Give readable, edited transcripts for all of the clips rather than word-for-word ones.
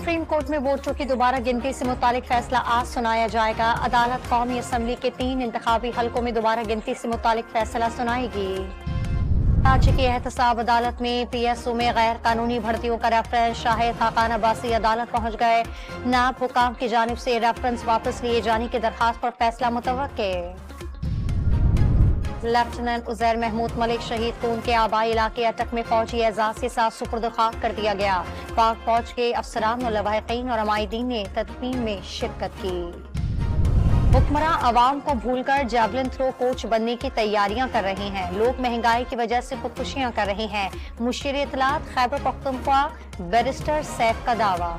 Supreme court में वोटों की दोबारा गिनती से मुतालिक फैसला आज सुनाया जाएगा। अदालत कौमी असम्बली के 3 इंतखाबी हलकों में दोबारा गिनती से मुतालिक फैसला सुनाएगी। राज्य की एहतसाब अदालत में PSO में गैर कानूनी भर्तियों का रेफरेंस। शाहिद खाकान अब्बासी अदालत पहुंच गए। नायब हुकाम की जानिब से रेफरेंस वापस लिए जाने की दरखास्त पर फैसला मुतवक्के। लेफ्टिनेंट उजैर महमूद मलिक शहीद को उनके आबाई इलाके अटक में फौजी एजाज के साथ सुपुर्द खाक कर दिया गया। पाक फौज के अफसरान और लवाहिकीन और अमायदीन ने तदफीन में शिरकत की। हुक्मरां अवाम को भूलकर जैवलिन थ्रो कोच बनने की तैयारियां कर रहे हैं। लोग महंगाई की वजह से खुदकुशियां कर रहे हैं। मुशीर इत्तलात खैबर पख्तूनख्वा बैरिस्टर सैफ का दावा।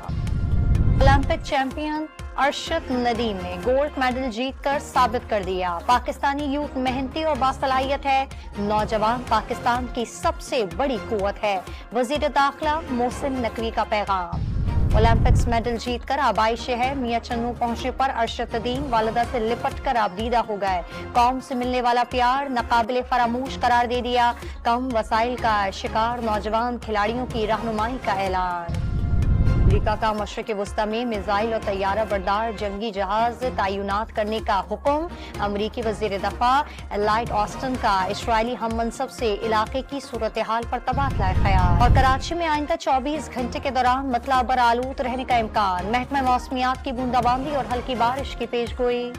ओलंपिक चैंपियन अरशद नदीम ने गोल्ड मेडल जीतकर साबित कर दिया, पाकिस्तानी यूथ मेहनती और बासलाहियत है। नौजवान पाकिस्तान की सबसे बड़ी कुव्वत है। वजीर दाखिला मोहसिन नकवी का पैगाम। ओलंपिक्स मेडल जीतकर आबाई शहर मियां चन्नू पहुंचने पर अरशद नदीम वालिदा से लिपट कर आबदीदा हो गए। कौम से मिलने वाला प्यार नाकाबिले फरामोश करार दे दिया। कम वसाइल का शिकार नौजवान खिलाड़ियों की रहनुमाई का ऐलान। अमेरिका का मशरिक़ वस्ता में मिसाइल और तैयारा बरदार जंगी जहाज तैनात करने का हुक्म। अमरीकी वज़ीर दफा लॉयड ऑस्टिन का इसराइली हम मनसब से इलाके की सूरत हाल पर तबादला ख्याल। और कराची में आइंदा 24 घंटे के दौरान मतला बर आलूद रहने का इम्कान। महकमा मौसमियात की बूंदाबांदी और हल्की बारिश की पेशगोई।